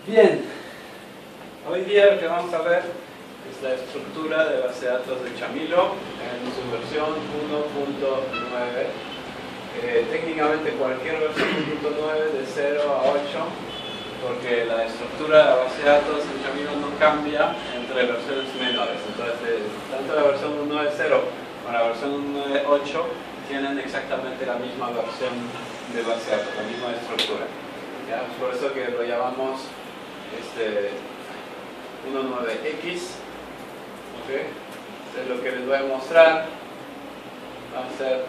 Bien, hoy día lo que vamos a ver es la estructura de base de datos de Chamilo en su versión 1.9. Técnicamente cualquier versión 1.9 de 0 a 8, porque la estructura de la base de datos en Chamilo no cambia entre versiones menores. Entonces, tanto la versión 1.9.0 como la versión 1.9.8 tienen exactamente la misma versión de base de datos, la misma estructura. ¿Ya? Es por eso que lo llamamos 19X. ¿Okay? Entonces lo que les voy a mostrar va a ser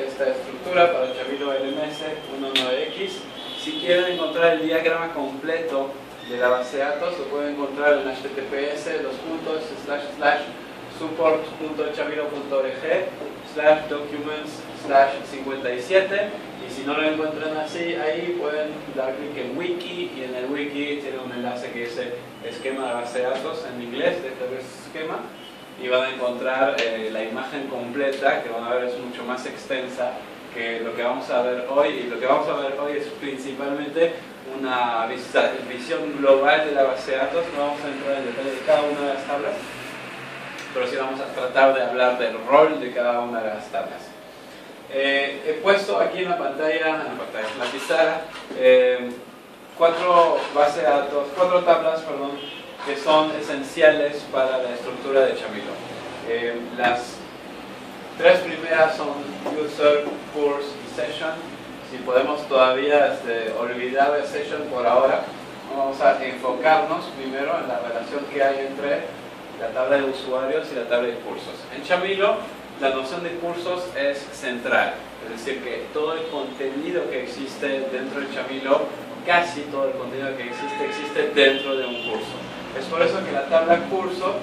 esta estructura para Chamilo LMS 19X. Si quieren encontrar el diagrama completo de la base de datos, lo pueden encontrar en https://support.chamilo.org/documents/57. Y si no lo encuentran así, ahí pueden dar clic en Wiki, y en el Wiki tiene un enlace que dice esquema de base de datos en inglés, de este esquema, y van a encontrar la imagen completa, que van a ver es mucho más extensa que lo que vamos a ver hoy. Y lo que vamos a ver hoy es principalmente una visión global de la base de datos. No vamos a entrar en detalle de cada una de las tablas, pero sí vamos a tratar de hablar del rol de cada una de las tablas. He puesto aquí en la pizarra, cuatro tablas, que son esenciales para la estructura de Chamilo. Las tres primeras son User, Course y Session. Si podemos todavía olvidar el Session por ahora, vamos a enfocarnos primero en la relación que hay entre la tabla de usuarios y la tabla de cursos. En Chamilo, la noción de cursos es central, es decir, que todo el contenido que existe dentro de Chamilo, casi todo el contenido que existe dentro de un curso. Es por eso que la tabla curso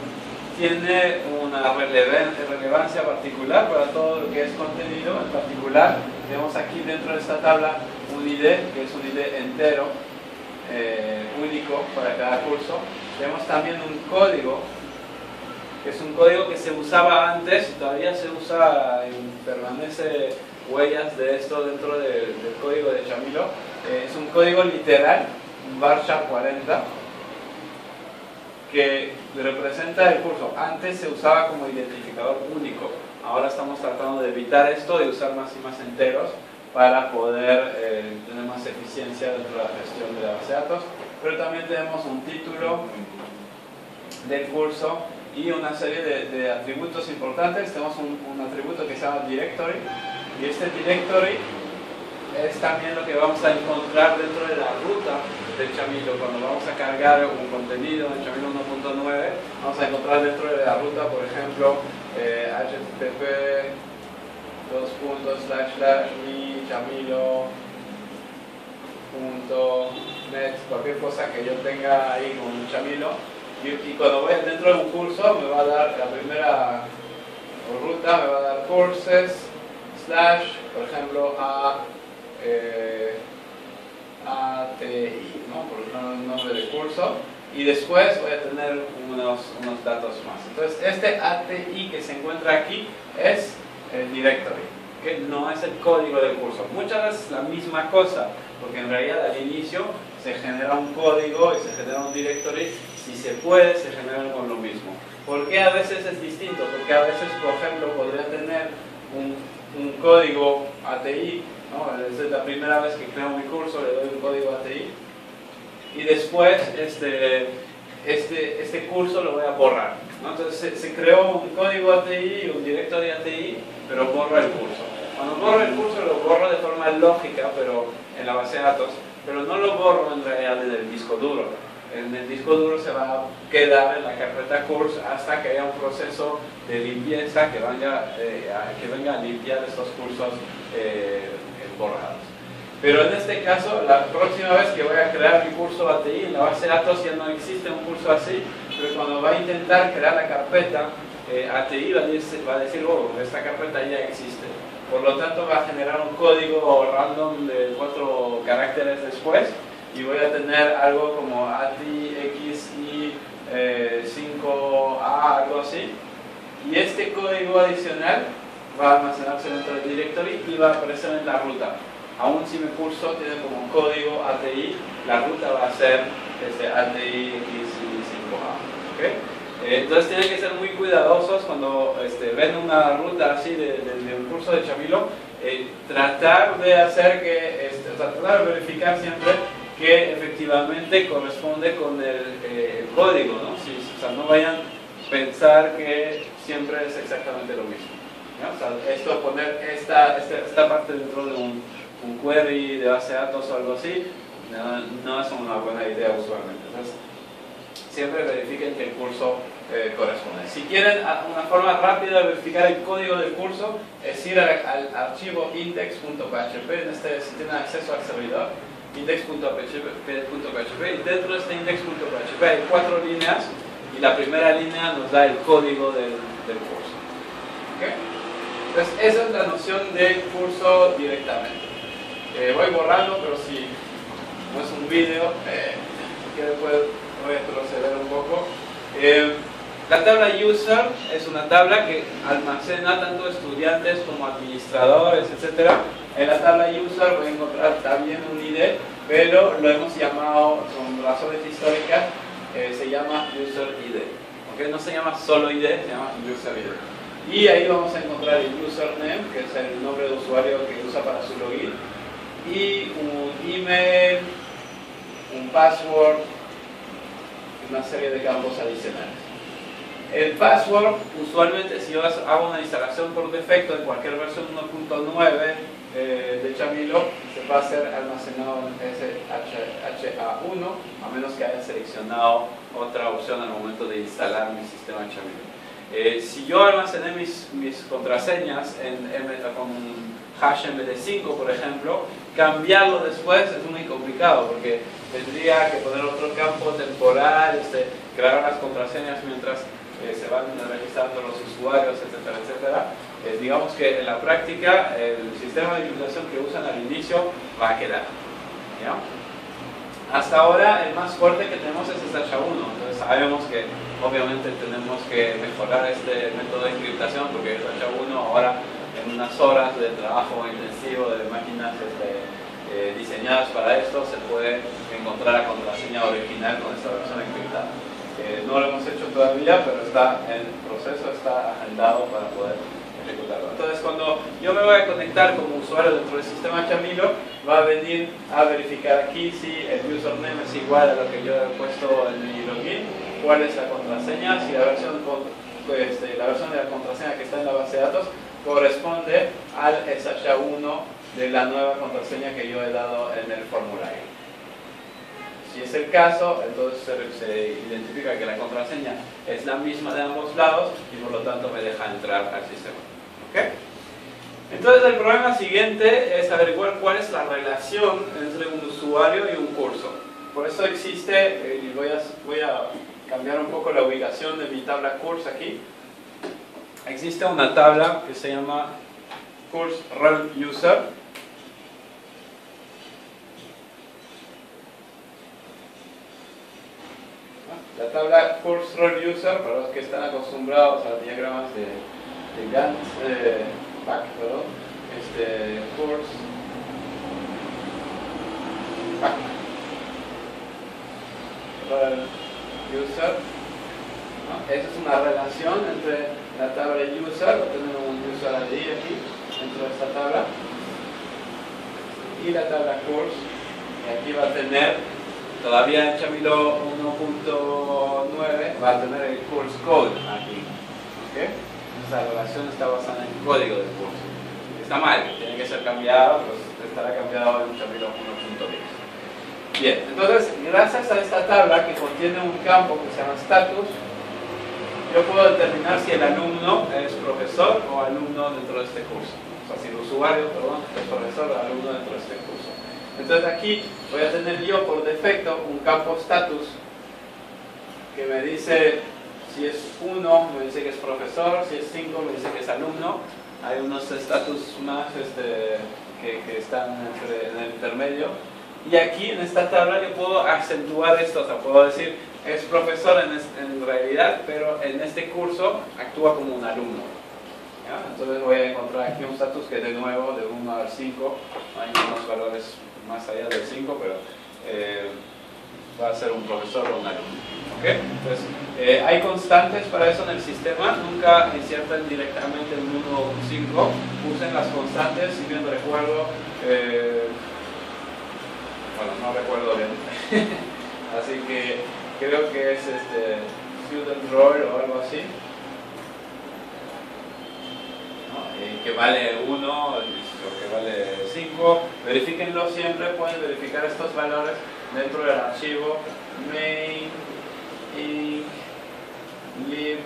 tiene una relevancia particular para todo lo que es contenido. En particular, tenemos aquí dentro de esta tabla un ID, que es un ID entero, único para cada curso. Tenemos también un código, que es un código que se usaba antes y todavía se usa y permanece huellas de esto dentro del código de Chamilo. Es un código literal, un varchar 40, que representa el curso. Antes se usaba como identificador único. Ahora estamos tratando de evitar esto, de usar más y más enteros para poder tener más eficiencia dentro de la gestión de la base de datos. Pero también tenemos un título del curso y una serie de atributos importantes. Tenemos un atributo que se llama directory, y este directory es también lo que vamos a encontrar dentro de la ruta del Chamilo. Cuando vamos a cargar un contenido en Chamilo 1.9, vamos a encontrar dentro de la ruta, por ejemplo, http://mi-chamilo.net, cualquier cosa que yo tenga ahí con un Chamilo. Y cuando voy dentro de un curso, me va a dar la primera ruta, me va a dar courses, por ejemplo, ATI, ¿no? Por el nombre del curso, y después voy a tener unos datos más. Entonces, este ATI que se encuentra aquí es el directory, que no es el código del curso. Muchas veces la misma cosa, porque en realidad al inicio se genera un código y se genera un directory. Si se puede, se generan con lo mismo. ¿Por qué a veces es distinto? Porque a veces, por ejemplo, podría tener un código ATI, ¿no? Esta es la primera vez que creo mi curso, le doy un código ATI, y después este curso lo voy a borrar, ¿no? Entonces se creó un código ATI y un directory ATI, pero borro el curso. Cuando borro el curso lo borro de forma lógica, pero en la base de datos, pero no lo borro en realidad en el disco duro. En el disco duro se va a quedar en la carpeta course hasta que haya un proceso de limpieza que venga a limpiar estos cursos borrados. Pero en este caso, la próxima vez que voy a crear mi curso ATI, en la base de datos ya no existe un curso así, pero cuando va a intentar crear la carpeta ATI va a decir, oh, esta carpeta ya existe. Por lo tanto va a generar un código random de 4 caracteres después, y voy a tener algo como ATXI5A, algo así, y este código adicional va a almacenarse dentro del directory y va a aparecer en la ruta. aún si mi curso tiene como código ATI, la ruta va a ser ATI X5A. ¿Okay? Entonces tienen que ser muy cuidadosos cuando ven una ruta así de un curso de Chamilo, tratar de hacer que, tratar de verificar siempre que efectivamente corresponde con el código, ¿no? O sea, no vayan a pensar que siempre es exactamente lo mismo, ¿no? O sea, esto, poner esta parte dentro de un query de base de datos o algo así, no es una buena idea usualmente. Entonces, siempre verifiquen que el curso corresponde. Si quieren una forma rápida de verificar el código del curso, es ir al archivo index.php, si tienen acceso al servidor, index.php, y dentro de este index.php hay 4 líneas, y la primera línea nos da el código del curso. ¿Okay? Entonces, esa es la noción del curso directamente. Voy borrando, pero si no es un vídeo, voy a proceder un poco. La tabla user es una tabla que almacena tanto estudiantes como administradores, etc. En la tabla user voy a encontrar también un ID, pero lo hemos llamado, con razones históricas, se llama user ID. ¿Okay? No se llama solo ID, se llama user ID. Y ahí vamos a encontrar el username, que es el nombre de usuario que usa para su login, y un email, un password, una serie de campos adicionales. El password, usualmente si yo hago una instalación por defecto en cualquier versión 1.9 de Chamilo, se va a ser almacenado en SHA1, a menos que haya seleccionado otra opción al momento de instalar mi sistema Chamilo. Si yo almacené mis contraseñas con hash MD5, por ejemplo, cambiarlo después es muy complicado, porque tendría que poner otro campo temporal, crear las contraseñas mientras se van registrando los usuarios, etcétera, etcétera. Digamos que en la práctica el sistema de implementación que usan al inicio va a quedar, ¿ya? Hasta ahora el más fuerte que tenemos es SHA-1, entonces sabemos que obviamente tenemos que mejorar este método de encriptación, porque SHA-1 ahora en unas horas de trabajo intensivo de máquinas diseñadas para esto se puede encontrar la contraseña original con esta versión encriptada. No lo hemos hecho todavía, pero está en proceso, está agendado para poder ejecutarlo. Entonces, cuando yo me voy a conectar como usuario dentro del sistema Chamilo, va a venir a verificar aquí si el username es igual a lo que yo he puesto en mi login, cuál es la contraseña, si la versión de la contraseña que está en la base de datos corresponde al SHA-1 de la nueva contraseña que yo he dado en el formulario. Si es el caso, entonces se identifica que la contraseña es la misma de ambos lados y por lo tanto me deja entrar al sistema. ¿Okay? Entonces el problema siguiente es averiguar cuál es la relación entre un usuario y un curso. Por eso existe, y voy a cambiar un poco la ubicación de mi tabla course aquí. Existe una tabla que se llama course role user. La tabla course role user, para los que están acostumbrados a diagramas de Gantt, perdón, course role user, ¿no? Esa es una relación entre la tabla user, tenemos un user ID aquí dentro de esta tabla, y la tabla course, y aquí va a tener, todavía en Chamilo 1.9 va a tener el course code aquí. ¿Okay? Esa relación está basada en el código del curso. Está mal, tiene que ser cambiado, pues estará cambiado en Chamilo 1.10. Bien, entonces gracias a esta tabla que contiene un campo que se llama status, yo puedo determinar si el alumno es profesor o alumno dentro de este curso. O sea, si el usuario, perdón, es profesor o alumno dentro de este curso. Entonces aquí voy a tener yo por defecto un campo status que me dice si es 1, me dice que es profesor, si es 5, me dice que es alumno. Hay unos status más que están en el intermedio. Y aquí en esta tabla yo puedo acentuar esto, o sea, puedo decir es profesor en realidad, pero en este curso actúa como un alumno. ¿ya? Entonces voy a encontrar aquí un status que de nuevo de 1 al 5, hay unos valores más allá del 5, pero va a ser un profesor o un alumno. ¿Okay? Entonces, hay constantes para eso en el sistema, nunca inserten directamente un 1 o un 5, usen las constantes, si bien recuerdo, bueno, no recuerdo bien, así que creo que es student role o algo así, ¿no? Que vale 1 o que vale 5, verifíquenlo siempre, pueden verificar estos valores dentro del archivo main inc lib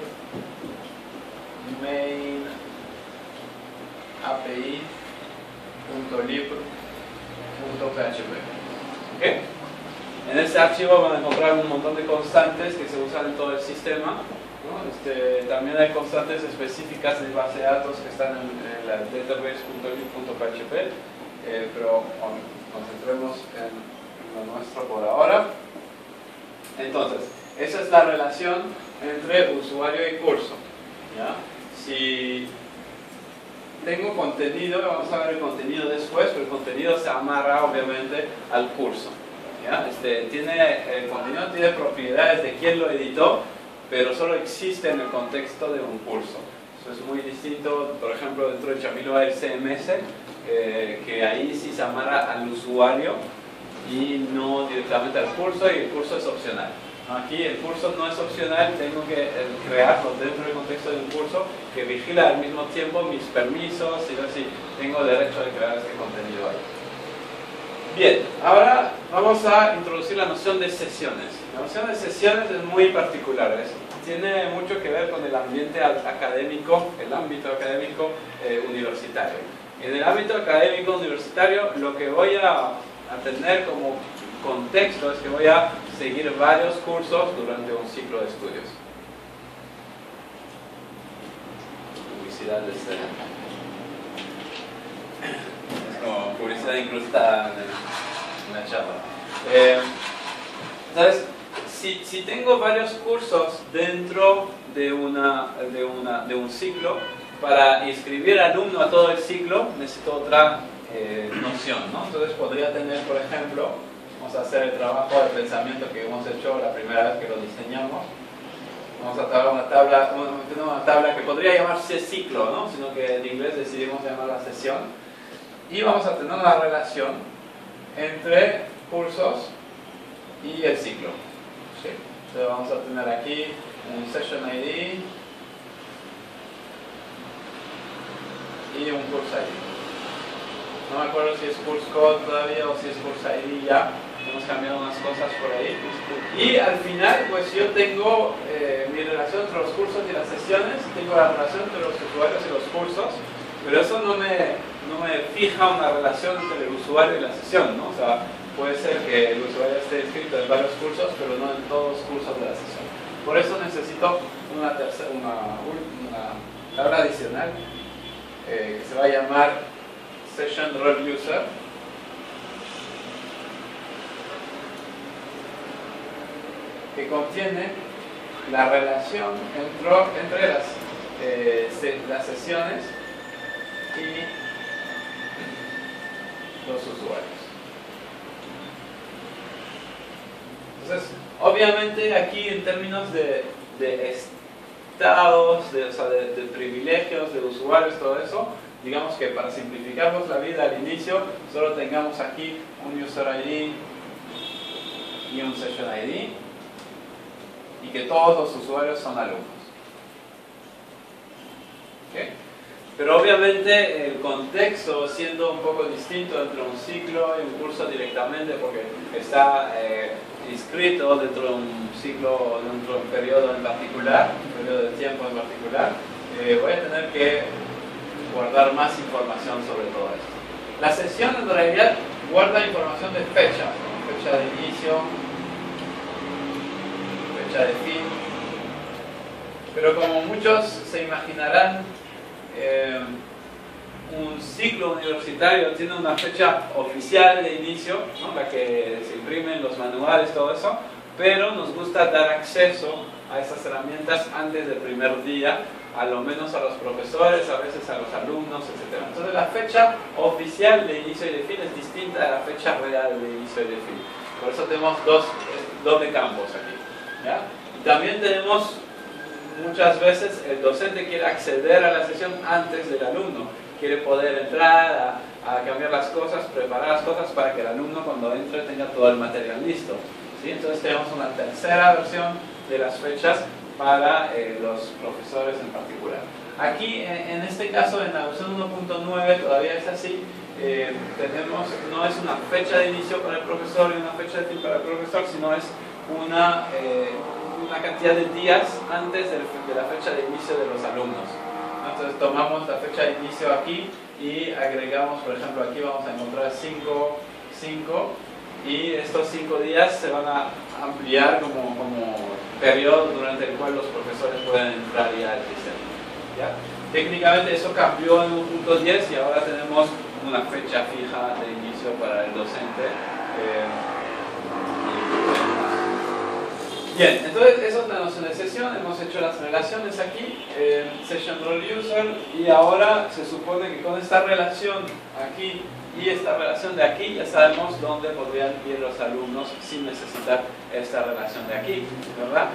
main api.lib.php. ¿Okay? En este archivo van a encontrar un montón de constantes que se usan en todo el sistema, ¿no? También hay constantes específicas de base de datos que están en la database.lib.php, pero concentremos en lo nuestro por ahora. Entonces, esa es la relación entre usuario y curso, ¿ya? Si tengo contenido, vamos a ver el contenido después, pero el contenido se amarra obviamente al curso, ¿ya? El contenido tiene propiedades de quién lo editó, pero solo existe en el contexto de un curso. Eso es muy distinto, por ejemplo, dentro de Chamilo hay el CMS, que ahí sí se amarra al usuario y no directamente al curso, y el curso es opcional. Aquí el curso no es opcional, tengo que crearlo dentro del contexto de un curso que vigila al mismo tiempo mis permisos y ver si tengo derecho de crear este contenido ahí. Bien, ahora vamos a introducir la noción de sesiones. La noción de sesiones es muy particular, tiene mucho que ver con el ambiente académico, el ámbito académico universitario. En el ámbito académico universitario lo que voy a tener como contexto es que voy a seguir varios cursos durante un ciclo de estudios. Publicidad de es como publicidad incrustada en la charla. Entonces, si tengo varios cursos dentro de un ciclo, para inscribir alumno a todo el ciclo necesito otra noción, ¿no? Entonces podría tener, por ejemplo, vamos a hacer el trabajo de pensamiento que hemos hecho la primera vez que lo diseñamos. Vamos a trabajar una tabla que podría llamarse ciclo, ¿no? Sino que en inglés decidimos llamarla sesión. Y vamos a tener una relación entre cursos y el ciclo. ¿Sí? Entonces vamos a tener aquí un session ID y un course ID. No me acuerdo si es course code todavía o si es course ID ya. Hemos cambiado unas cosas por ahí. Y al final, pues yo tengo mi relación entre los cursos y las sesiones, tengo la relación entre los usuarios y los cursos, pero eso no me fija una relación entre el usuario y la sesión, ¿no? O sea, puede ser que el usuario esté inscrito en varios cursos, pero no en todos los cursos de la sesión. Por eso necesito una tabla adicional que se va a llamar Session Role User, que contiene la relación entre las sesiones y los usuarios. Entonces, obviamente aquí en términos de estados, de privilegios, de usuarios, todo eso, digamos que para simplificarnos la vida al inicio, solo tengamos aquí un User ID y un Session ID, y que todos los usuarios son alumnos. ¿Okay? Pero obviamente el contexto siendo un poco distinto entre un ciclo y un curso directamente, porque está inscrito dentro de un ciclo o dentro de un periodo en particular, un periodo de tiempo en particular, voy a tener que guardar más información sobre todo esto. La sesión en realidad guarda información de fecha, ¿no? Fecha de inicio, fecha de fin, pero como muchos se imaginarán, un ciclo universitario tiene una fecha oficial de inicio, ¿no? La que se imprime en los manuales, todo eso, pero nos gusta dar acceso a esas herramientas antes del primer día a lo menos a los profesores, a veces a los alumnos, etc. Entonces la fecha oficial de inicio y de fin es distinta a la fecha real de inicio y de fin. Por eso tenemos doble campos aquí, ¿ya? Y también tenemos muchas veces el docente quiere acceder a la sesión antes del alumno, quiere poder entrar a cambiar las cosas, preparar las cosas para que el alumno cuando entre tenga todo el material listo, ¿sí? Entonces tenemos una tercera versión de las fechas para los profesores en particular. Aquí en este caso en la versión 1.9 todavía es así. No es una fecha de inicio para el profesor y una fecha de fin para el profesor, sino es una cantidad de días antes de la fecha de inicio de los alumnos. Entonces tomamos la fecha de inicio aquí y agregamos, por ejemplo, aquí vamos a encontrar 5 y estos 5 días se van a ampliar como periodo durante el cual los profesores pueden entrar ya al sistema, ¿ya? Técnicamente eso cambió en 1.10 y ahora tenemos una fecha fija de inicio para el docente. Bien, entonces eso es la noción de sesión, hemos hecho las relaciones aquí, Session Role User, y ahora se supone que con esta relación aquí y esta relación de aquí ya sabemos dónde podrían ir los alumnos sin necesitar esta relación de aquí, ¿verdad?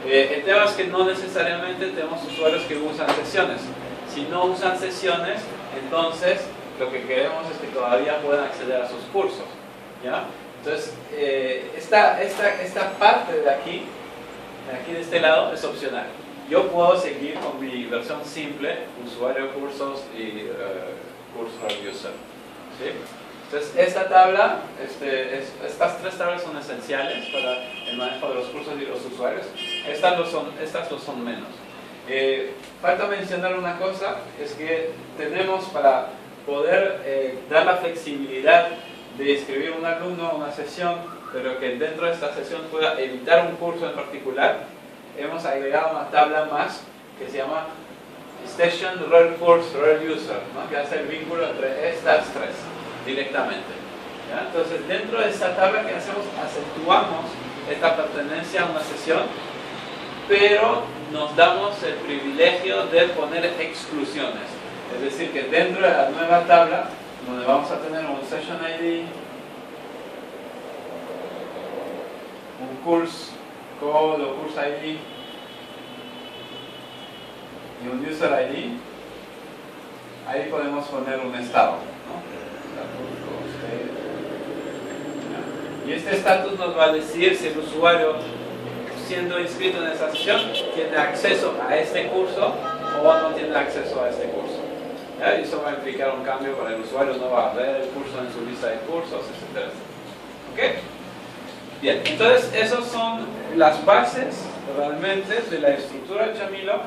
El tema es que no necesariamente tenemos usuarios que usan sesiones. Si no usan sesiones, entonces lo que queremos es que todavía puedan acceder a sus cursos, ¿ya? Entonces, esta parte de aquí de este lado, es opcional. Yo puedo seguir con mi versión simple, usuario, cursos y curso user, ¿sí? Entonces, esta tabla, estas tres tablas son esenciales para el manejo de los cursos y los usuarios. Estas lo son menos. Falta mencionar una cosa, es que tenemos para poder dar la flexibilidad de escribir un alumno a una sesión, pero que dentro de esta sesión pueda editar un curso en particular, hemos agregado una tabla más que se llama Session, Role Course, Role User, ¿no? Que hace el vínculo entre estas tres directamente, ¿ya? Entonces dentro de esta tabla que hacemos, acentuamos esta pertenencia a una sesión, pero nos damos el privilegio de poner exclusiones, es decir que dentro de la nueva tabla donde vamos a tener un Session ID, un Course Code o Course ID y un User ID, ahí podemos poner un estado, ¿no? Y este estatus nos va a decir si el usuario, siendo inscrito en esa sesión, tiene acceso a este curso o no tiene acceso a este curso. ¿Ya? Y eso va a implicar un cambio para el usuario, no va a ver el curso en su lista de cursos, etc. ¿Ok? Bien, entonces esas son las bases realmente de la estructura de Chamilo.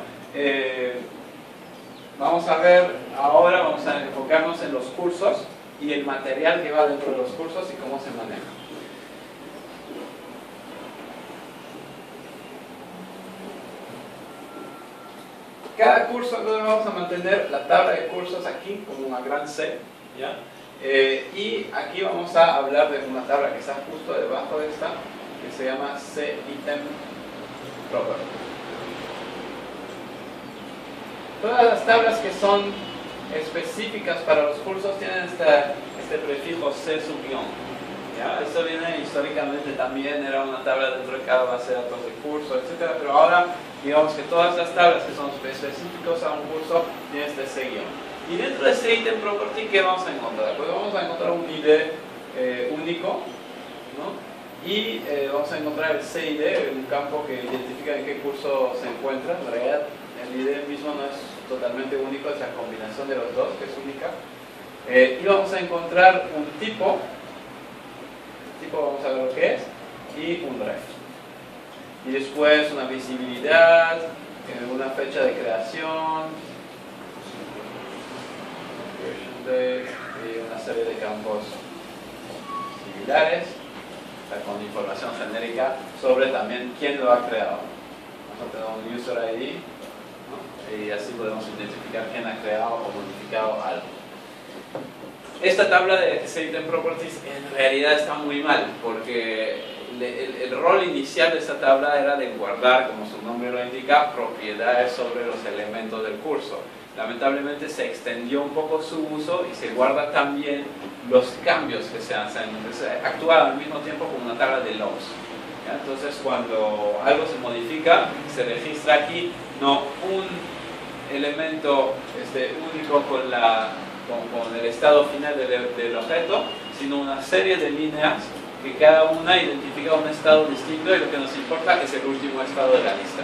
Vamos a ver ahora, vamos a enfocarnos en los cursos y el material que va dentro de los cursos y cómo se maneja. Cada curso, entonces vamos a mantener la tabla de cursos aquí como una gran C, ¿ya? Y aquí vamos a hablar de una tabla que está justo debajo de esta, que se llama C-Item Property. Todas las tablas que son específicas para los cursos tienen este prefijo C sub-guión, ¿ya? Esto viene históricamente también, era una tabla dentro de cada base de datos de curso, etc. Pero ahora, digamos que todas las tablas que son específicas a un curso tienen este C-guión. Y dentro de ese item property, ¿qué vamos a encontrar? Pues vamos a encontrar un ID único, ¿no? Y vamos a encontrar el CID, un campo que identifica en qué curso se encuentra. En realidad, el ID mismo no es totalmente único, es la combinación de los dos que es única. Y vamos a encontrar un tipo vamos a ver lo que es, y un ref. Y después una visibilidad, una fecha de creación, y una serie de campos similares, con información genérica sobre también quién lo ha creado. Vamos a tener un user ID, ¿no? Y así podemos identificar quién ha creado o modificado algo. Esta tabla de Item Properties en realidad está muy mal, porque el rol inicial de esta tabla era de guardar, como su nombre lo indica, propiedades sobre los elementos del curso. Lamentablemente se extendió un poco su uso y se guarda también los cambios que se hacen. Entonces, actúa al mismo tiempo como una tabla de logs. ¿Ya? Entonces, cuando algo se modifica, se registra aquí no un elemento único con el estado final del objeto, sino una serie de líneas que cada una identifica un estado distinto y lo que nos importa es el último estado de la lista.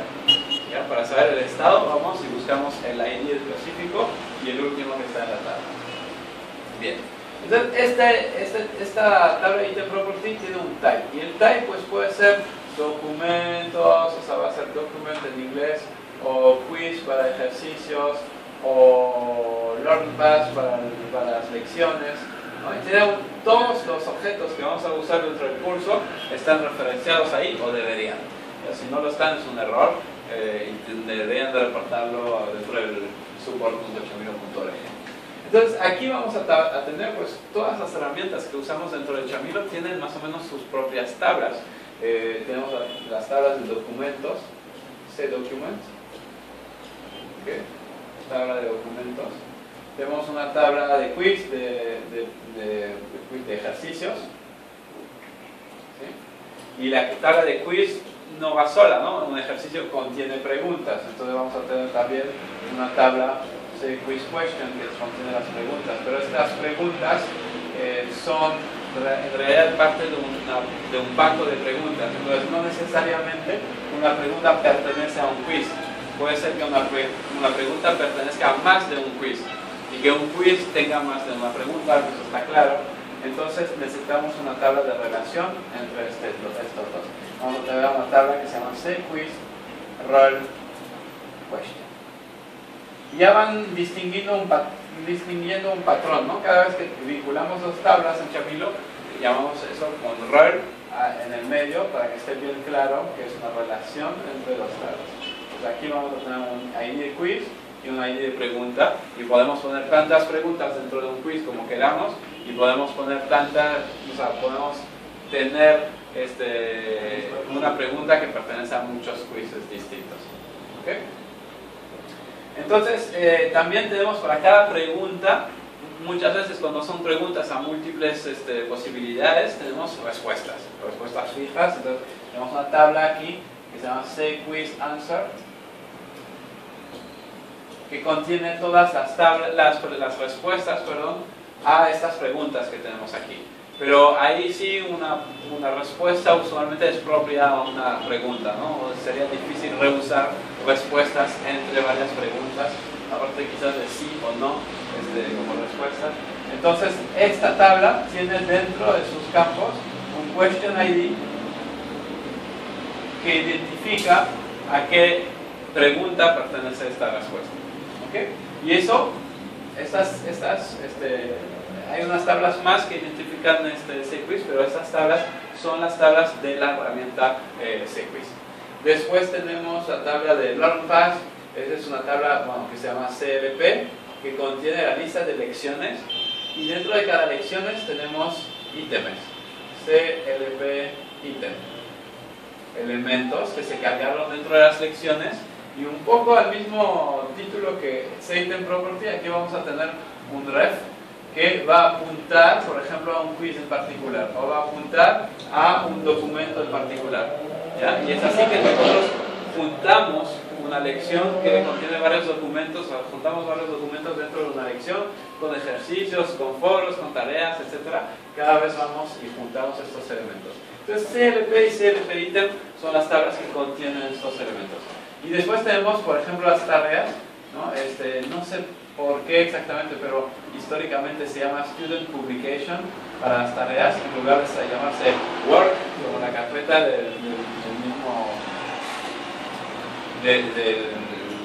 ¿Ya? Para saber el estado, vamos y buscamos el ID específico y el último que está en la tabla. Bien. Entonces, esta tabla item property tiene un type. Y el type pues, puede ser documentos, o sea, va a ser document en inglés, o quiz para ejercicios, o learn pass para las lecciones. ¿No? Todos los objetos que vamos a usar dentro del curso están referenciados ahí o deberían. Si no lo están es un error y deberían de reportarlo dentro del support.chamilo.org. Entonces aquí vamos a tener pues todas las herramientas que usamos dentro de Chamilo tienen más o menos sus propias tablas. Tenemos las tablas de documentos, cDocument, ¿okay? Tabla de documentos. Tenemos una tabla de quiz, de ejercicios, ¿sí? Y la tabla de quiz no va sola, ¿no? Un ejercicio contiene preguntas, entonces vamos a tener también una tabla de quiz question que contiene las preguntas, pero estas preguntas son en realidad parte de un banco de preguntas, entonces no necesariamente una pregunta pertenece a un quiz. Puede ser que una pregunta pertenezca a más de un quiz y que un quiz tenga más de una pregunta, eso está claro. Entonces necesitamos una tabla de relación entre estos dos. Vamos a tener una tabla que se llama cquiz role question. Y ya van distinguiendo un patrón, ¿no? Cada vez que vinculamos dos tablas en Chamilo, llamamos eso con role en el medio para que esté bien claro que es una relación entre dos tablas. Aquí vamos a tener un ID de quiz y un ID de pregunta y podemos poner tantas preguntas dentro de un quiz como queramos y podemos poner podemos tener una pregunta que pertenece a muchos quizzes distintos. ¿Okay? Entonces también tenemos para cada pregunta, muchas veces cuando son preguntas a múltiples posibilidades, tenemos respuestas fijas. Entonces tenemos una tabla aquí que se llama cQuizAnswer, que contiene todas las respuestas a estas preguntas que tenemos aquí. Pero ahí sí una respuesta usualmente es propia a una pregunta, ¿no? Sería difícil reusar respuestas entre varias preguntas, aparte quizás de sí o no como respuesta. Entonces esta tabla tiene dentro de sus campos un question ID que identifica a qué pregunta pertenece esta respuesta. ¿Okay? Y eso, hay unas tablas más que identifican cquiz, pero estas tablas son las tablas de la herramienta cquiz. Después tenemos la tabla de Learn Pass. Esa es una tabla que se llama CLP, que contiene la lista de lecciones y dentro de cada lección tenemos ítems, CLP ítem, elementos que se cargaron dentro de las lecciones. Y un poco al mismo título que item property, aquí vamos a tener un ref que va a apuntar, por ejemplo, a un quiz en particular o va a apuntar a un documento en particular. ¿Ya? Y es así que nosotros juntamos una lección que contiene varios documentos, o juntamos varios documentos dentro de una lección con ejercicios, con foros, con tareas, etc. Cada vez vamos y juntamos estos elementos. Entonces CLP y CLP item son las tablas que contienen estos elementos. Y después tenemos, por ejemplo, las tareas, ¿no? No sé por qué exactamente, pero históricamente se llama Student Publication para las tareas, en lugar de llamarse Work, como la carpeta de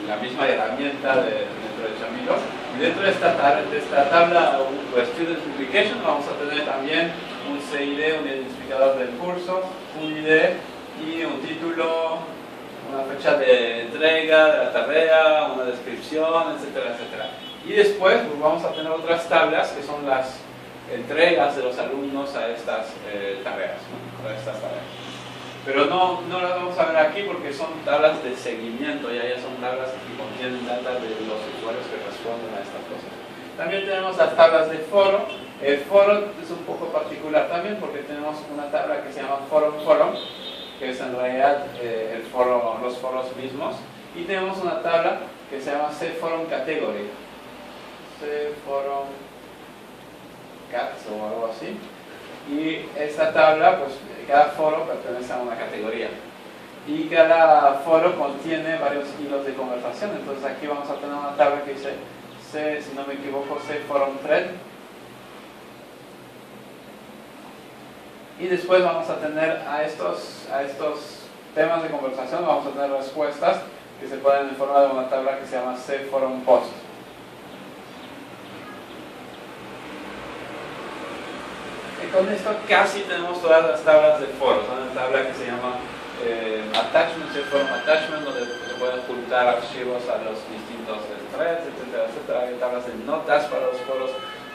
la misma herramienta dentro de Chamilo. Y dentro de esta tabla o Student Publication vamos a tener también un CID, un identificador del curso, un ID y un título, una fecha de entrega de la tarea, una descripción, etcétera, etcétera. Y después pues, vamos a tener otras tablas que son las entregas de los alumnos a estas tareas, ¿no? A estas tareas. Pero no las vamos a ver aquí porque son tablas de seguimiento, y ya son tablas que contienen data de los usuarios que responden a estas cosas. También tenemos las tablas de foro. El foro es un poco particular también porque tenemos una tabla que se llama forum, que es en realidad los foros mismos, y tenemos una tabla que se llama cforum category, cforum cats o algo así, y esta tabla, pues cada foro pertenece a una categoría y cada foro contiene varios hilos de conversación. Entonces aquí vamos a tener una tabla que dice si no me equivoco, cforum thread, y después vamos a tener a estos temas de conversación, vamos a tener respuestas que se ponen en forma de una tabla que se llama cforum post. Y con esto casi tenemos todas las tablas de foros. Hay una tabla que se llama attachment, cforum attachment, donde se pueden juntar archivos a los distintos threads, etcétera, etcétera. Hay tablas de notas para los foros,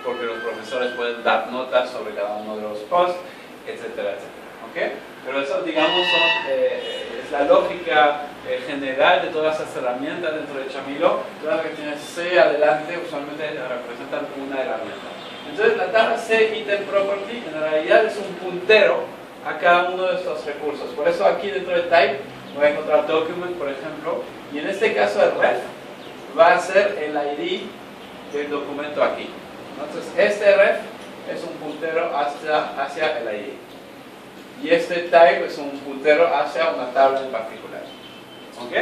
porque los profesores pueden dar notas sobre cada uno de los posts, etcétera, etcétera. ¿Okay? Pero eso, digamos, es la lógica general de todas esas herramientas dentro de Chamilo. Todas las que tienen C adelante usualmente representan una herramienta. Entonces la tabla cItemProperty en realidad es un puntero a cada uno de estos recursos. Por eso aquí dentro de type voy a encontrar document, por ejemplo, y en este caso el ref va a ser el ID del documento aquí. Entonces este ref es un puntero hacia el ID. Y este type es un puntero hacia una tabla en particular. ¿Ok?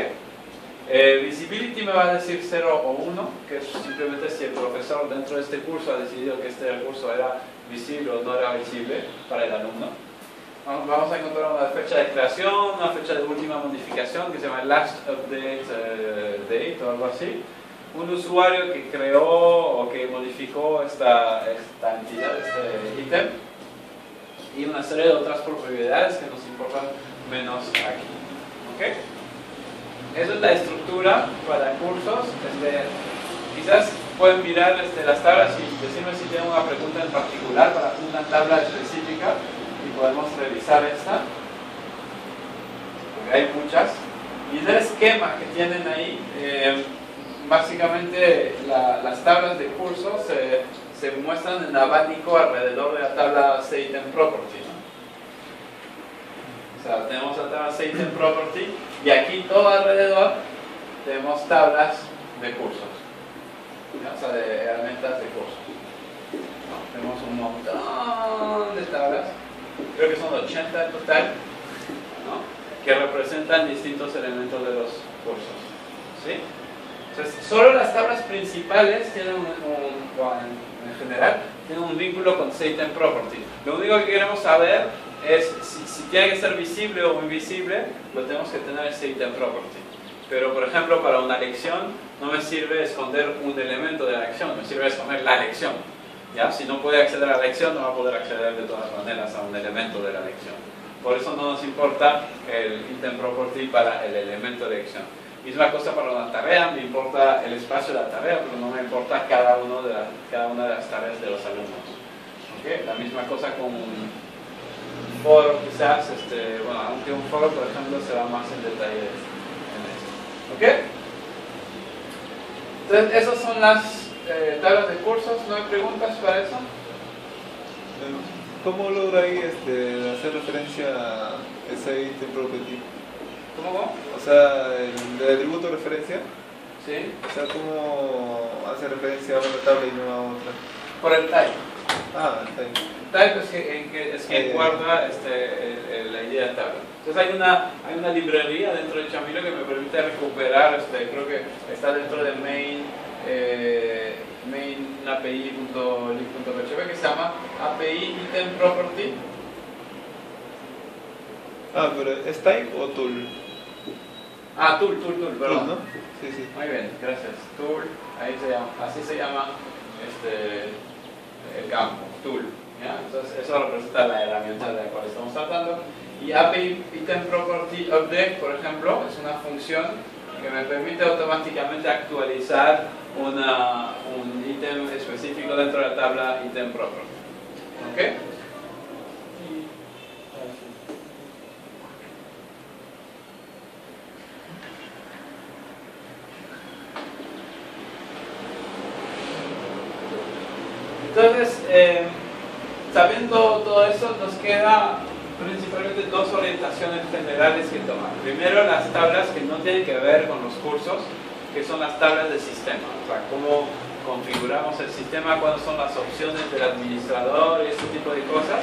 Visibility me va a decir 0 o 1, que es simplemente si el profesor dentro de este curso ha decidido que este recurso era visible o no era visible para el alumno. Vamos a encontrar una fecha de creación, una fecha de última modificación que se llama last update date o algo así. Un usuario que creó o que modificó esta entidad, este ítem, y una serie de otras propiedades que nos importan menos aquí. ¿Okay? Esa es la estructura para cursos. Quizás pueden mirar las tablas y decirme si tienen una pregunta en particular para una tabla específica y podemos revisar esta, porque hay muchas. Y el esquema que tienen ahí, básicamente las tablas de cursos se muestran en abanico alrededor de la tabla cItemProperty, ¿no? O sea, tenemos la tabla cItemProperty y aquí todo alrededor tenemos tablas de cursos, ¿no? O sea, de herramientas de cursos, ¿no? Tenemos un montón de tablas, creo que son 80 en total, ¿no? Que representan distintos elementos de los cursos, ¿sí? Entonces, solo las tablas principales tienen en general, tienen un vínculo con cItemProperty. Lo único que queremos saber es si tiene que ser visible o invisible, lo tenemos que tener en cItemProperty. Pero, por ejemplo, para una lección, no me sirve esconder un elemento de la lección, me sirve esconder la lección. ¿Ya? Si no puede acceder a la lección, no va a poder acceder de todas maneras a un elemento de la lección. Por eso no nos importa el itemProperty para el elemento de lección. Misma cosa para una tarea, me importa el espacio de la tarea, pero no me importa cada una de las tareas de los alumnos. ¿Okay? La misma cosa con un foro, quizás, bueno, aunque un foro, por ejemplo, se va más en detalle en esto. ¿Ok? Entonces, esas son las tablas de cursos. ¿No hay preguntas para eso? ¿Cómo logra ahí hacer referencia a ese itemProperty? ¿Cómo? O sea, el atributo de referencia. Sí. O sea, ¿cómo hace referencia a una tabla y no a otra? Por el type. Ah, el type. Type es que guarda la idea de tabla. Entonces hay una librería dentro de Chamilo que me permite recuperar, creo que está dentro de main API.lib.php que se llama API itemProperty. Ah, pero ¿es type o tool? Ah, tool, perdón. ¿no? Sí, sí. Muy bien, gracias. Tool, así se llama el campo, tool. ¿Ya? Entonces eso representa la herramienta de la cual estamos tratando. Y API itemProperty Update, por ejemplo, es una función que me permite automáticamente actualizar un ítem específico dentro de la tabla itemProperty. ¿Ok? Entonces, sabiendo todo eso, nos queda principalmente dos orientaciones generales que tomar. Primero, las tablas que no tienen que ver con los cursos, que son las tablas de sistema. O sea, cómo configuramos el sistema, cuáles son las opciones del administrador y ese tipo de cosas.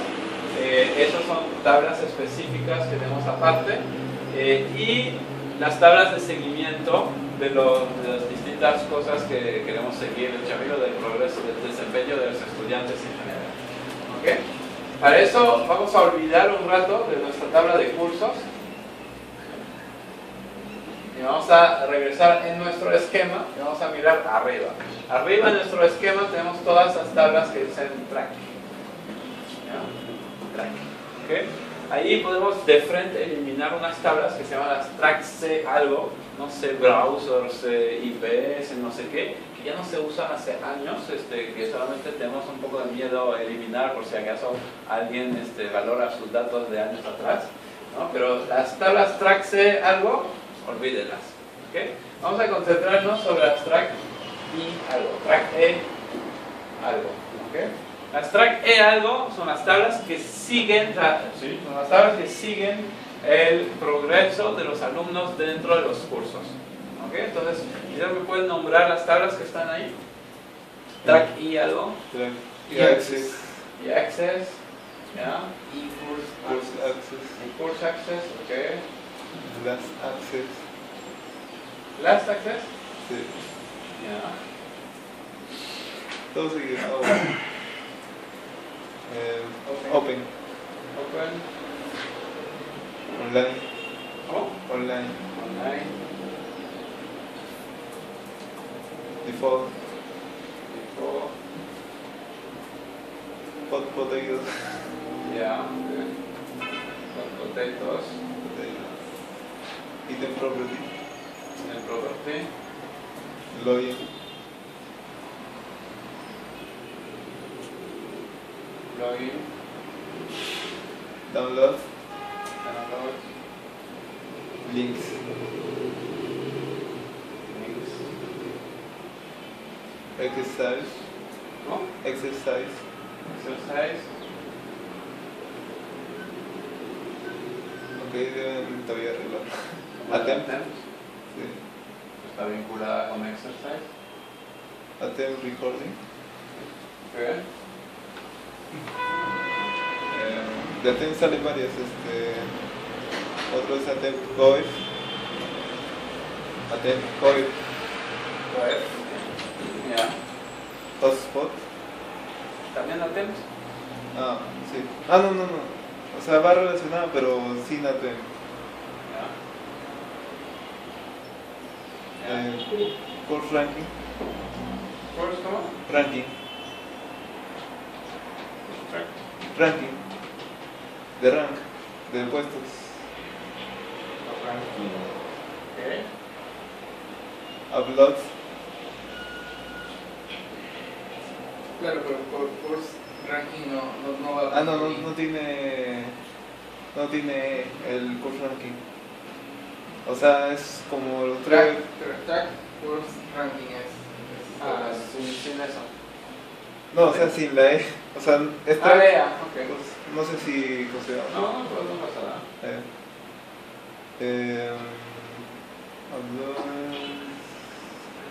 Esas son tablas específicas que tenemos aparte. Y las tablas de seguimiento de las distintas cosas que queremos seguir, el camino del progreso, del desempeño de los estudiantes en general. ¿Okay? Para eso vamos a olvidar un rato de nuestra tabla de cursos y vamos a regresar en nuestro esquema y vamos a mirar arriba. Arriba en nuestro esquema tenemos todas las tablas que dicen track. ¿Ya? Track. ¿Okay? Ahí podemos de frente eliminar unas tablas que se llaman las track C algo, no sé, browsers, IPs, no sé qué, que ya no se usan hace años, que solamente tenemos un poco de miedo a eliminar por si acaso alguien valora sus datos de años atrás, ¿no? Pero las tablas track C algo, olvídenlas. ¿Okay? Vamos a concentrarnos sobre las track I algo, track E algo. ¿Okay? Las track E algo son las tablas que siguen, son las tablas que siguen el progreso de los alumnos dentro de los cursos. ¿Okay? Entonces, ¿ya me pueden nombrar las tablas que están ahí? Track I algo. Track E-Access. E-Access. ¿Ya? Course Access. Course Access, ok. Last Access. Last Access. Sí. ¿Ya? Todo sigue. Open. Open. Online. ¿Cómo? Online. Online. Default. Default. Hot potatoes. Ya. Hot potatoes. Item property. En property. Login. Login. Download. Download. Links. Links. Exercise. ¿No? Exercise. Exercise. Ok, deben todavía arreglar. Attempt. Sí. Está vinculada con exercise. Attempt recording. Ok. De attempt salen varias. Otro es attempt coef. Attempt coef. Web. Ya. Hotspot. ¿También attempt? Ah, sí. Ah, no. O sea, va relacionado, pero sin attempt. Course ranking. ¿Course cómo? Ranking. Track. Ranking. De rank. De puestos. Ranking. Ok. Uploads. Claro, pero por course ranking no va a... Ah, no tiene. No tiene el course ranking. O sea, es como los tres. Track course ranking es Sin eso. No, o sea, sin la E. O sea, es Ah, track. ya, ok. Pues, no sé si considera. No, pues no pasa nada. Upload.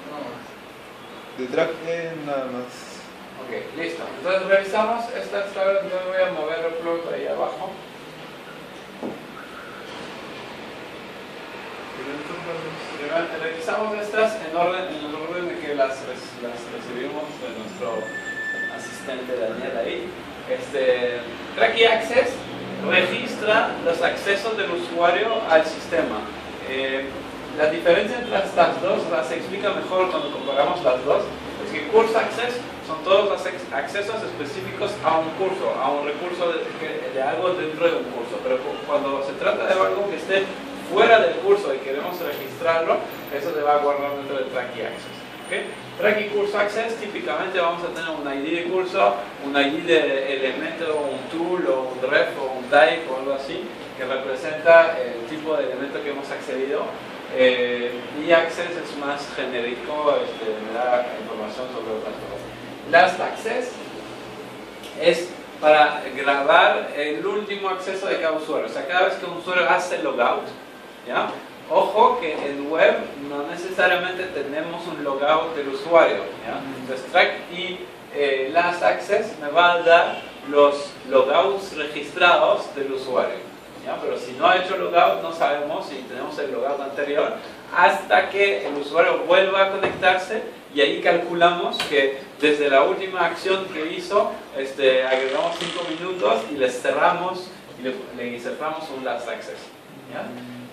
No, De track E nada más. Ok, listo. Entonces revisamos estas tablas. Yo voy a mover el upload ahí abajo. Revisamos estas en el orden en que las recibimos de nuestro asistente Daniel ahí. Track Access registra los accesos del usuario al sistema. La diferencia entre estas dos las explica mejor cuando comparamos las dos. Es que Course Access son todos los accesos específicos a un curso, a un recurso de algo dentro de un curso. Pero cuando se trata de algo que esté fuera del curso y queremos registrarlo, eso se va a guardar dentro de Track Access. ¿Okay? Track y Course Access típicamente vamos a tener un ID de curso, un ID de elemento, un tool o un ref o un type o algo así que representa el tipo de elemento que hemos accedido. Y Access es más genérico, me da información sobre otras cosas. Last Access es para grabar el último acceso de cada usuario. O sea, cada vez que un usuario hace logout, ¿ya? Ojo que en web no necesariamente tenemos un logout del usuario, ¿ya? Entonces track y last access me va a dar los logouts registrados del usuario, ¿ya? Pero si no ha hecho logout no sabemos si tenemos el logout anterior hasta que el usuario vuelva a conectarse, y ahí calculamos que desde la última acción que hizo agregamos 5 minutos y le cerramos un last access, ¿ya?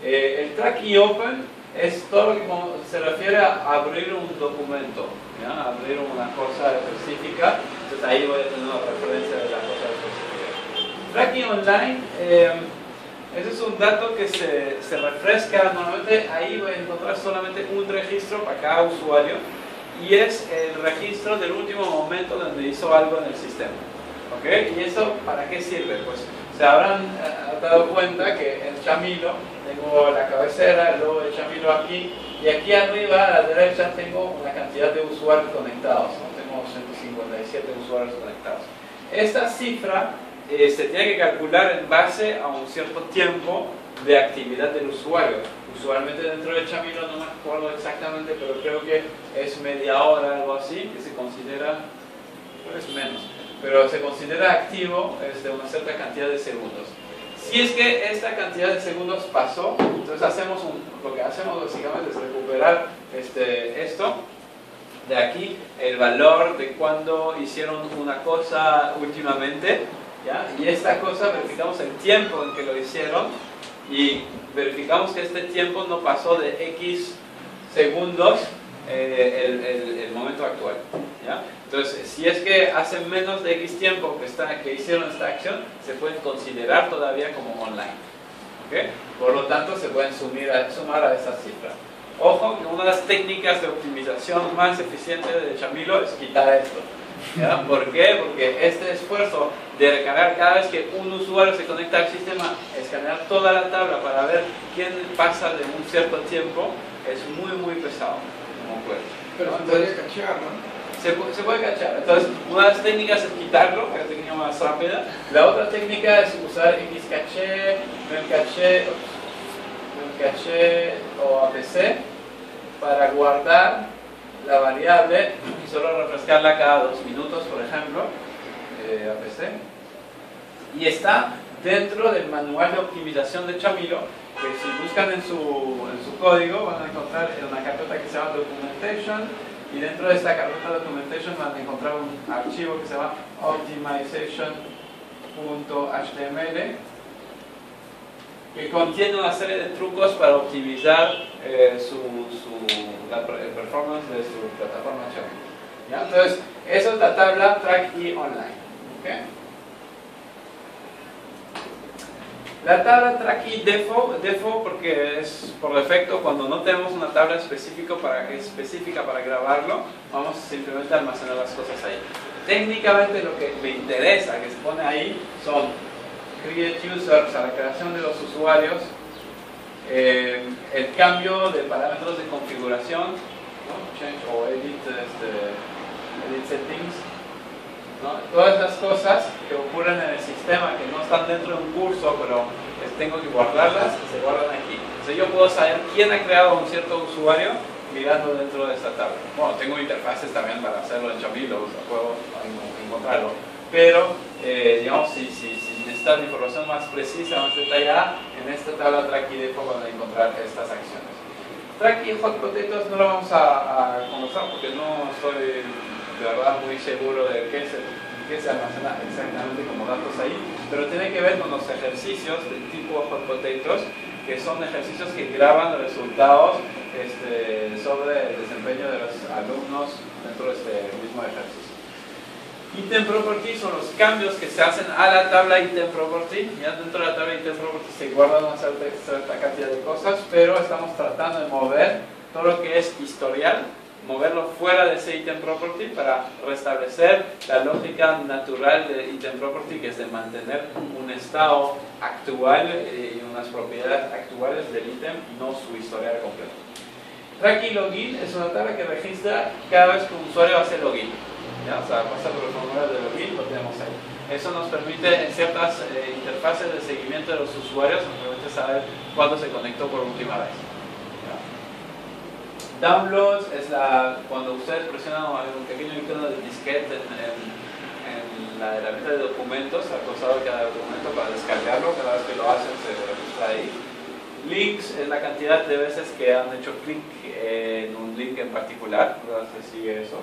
El track y open es todo lo que se refiere a abrir un documento, ¿ya? Abrir una cosa específica. Entonces ahí voy a tener una referencia de la cosa específica. Tracking online, ese es un dato que se refresca. Normalmente ahí voy a encontrar solamente un registro para cada usuario, y es el registro del último momento donde hizo algo en el sistema, ¿ok? ¿Y eso para qué sirve? Pues se habrán dado cuenta que en Chamilo tengo la cabecera, el logo de Chamilo aquí, y aquí arriba a la derecha tengo una cantidad de usuarios conectados, ¿no? Tengo 157 usuarios conectados. Esta cifra se tiene que calcular en base a un cierto tiempo de actividad del usuario. Usualmente dentro de Chamilo, no me acuerdo exactamente, pero creo que es media hora, algo así, que se considera, es menos, pero se considera activo una cierta cantidad de segundos. Si es que esta cantidad de segundos pasó, entonces lo que hacemos básicamente es recuperar esto de aquí, el valor de cuando hicieron una cosa últimamente, ¿ya? Y esta cosa verificamos el tiempo en que lo hicieron y verificamos que este tiempo no pasó de X segundos el momento actual, ¿ya? Entonces, si es que hace menos de X tiempo que hicieron esta acción, se pueden considerar todavía como online, ¿okay? Por lo tanto, se pueden sumar a esa cifra. Ojo, que una de las técnicas de optimización más eficientes de Chamilo es quitar esto, ¿ya? ¿Por qué? Porque este esfuerzo de recargar cada vez que un usuario se conecta al sistema, escanear toda la tabla para ver quién pasa de un cierto tiempo, es muy muy pesado, como puede. Pero se podría cachar, ¿no? Se puede cachar. Entonces, una de las técnicas es quitarlo, la técnica más rápida. La otra técnica es usar Xcache, Memcache o APC para guardar la variable y solo refrescarla cada 2 minutos, por ejemplo, APC. Y está dentro del manual de optimización de Chamilo, que si buscan en su código van a encontrar una carpeta que se llama Documentation, y dentro de esta carpeta Documentation van a encontrar un archivo que se llama optimization.html, que contiene una serie de trucos para optimizar la performance de su plataforma Chamilo, ¿ya? Entonces, eso es la tabla Track y Online, ¿okay? La tabla Track y defo porque es por defecto cuando no tenemos una tabla específica para grabarlo, vamos simplemente a almacenar las cosas ahí. Técnicamente lo que me interesa que se pone ahí son create user, o sea, la creación de los usuarios, el cambio de parámetros de configuración, ¿no? Change o edit settings, ¿no? Todas las cosas que ocurren en el sistema que no están dentro de un curso, pero tengo que guardarlas y se guardan aquí. Entonces yo puedo saber quién ha creado un cierto usuario mirando dentro de esta tabla. Bueno, tengo interfaces también para hacerlo en Chamilo, o sea, puedo encontrarlo. Pero, digamos, si necesitan información más precisa, más detallada, en esta tabla Track y defo van a encontrar estas acciones. Track y hot potatoes no lo vamos a conversar porque no estoy de verdad muy seguro de qué se almacena exactamente como datos ahí, pero tiene que ver con los ejercicios del tipo hot potatoes, que son ejercicios que graban resultados sobre el desempeño de los alumnos dentro de este mismo ejercicio. Item property son los cambios que se hacen a la tabla item property. Ya dentro de la tabla item property se guardan una cierta cantidad de cosas, pero estamos tratando de mover todo lo que es historial, moverlo fuera de ese item property para restablecer la lógica natural de item property, que es de mantener un estado actual y unas propiedades actuales del ítem y no su historial completo. Track y login es una tabla que registra cada vez que un usuario hace login. ¿ya? O sea, pasa por el formulario de login, lo tenemos ahí. Eso nos permite en ciertas interfaces de seguimiento de los usuarios, nos permite saber cuándo se conectó por última vez. Downloads es cuando ustedes presionan un pequeño icono de disquete en la herramienta de documentos, al costado de cada documento para descargarlo, cada vez que lo hacen se registra ahí. Links es la cantidad de veces que han hecho clic en un link en particular, se sigue eso.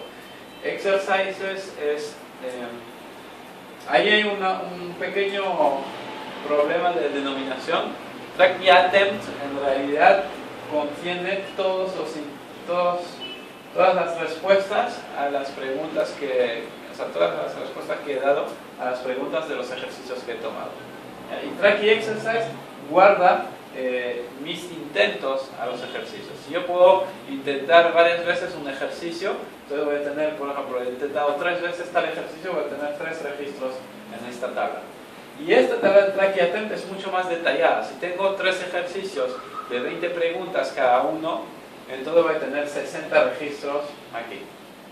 Exercises es... ahí hay un pequeño problema de denominación. Track y attempt en realidad contiene todas las respuestas a las preguntas todas las respuestas que he dado a las preguntas de los ejercicios que he tomado. Y track y exercise guarda mis intentos a los ejercicios. Si yo puedo intentar varias veces un ejercicio, entonces voy a tener, por ejemplo, he intentado 3 veces tal ejercicio, voy a tener 3 registros en esta tabla. Y esta tabla de track y attempt es mucho más detallada. Si tengo 3 ejercicios de 20 preguntas cada uno, entonces voy a tener 60 registros aquí,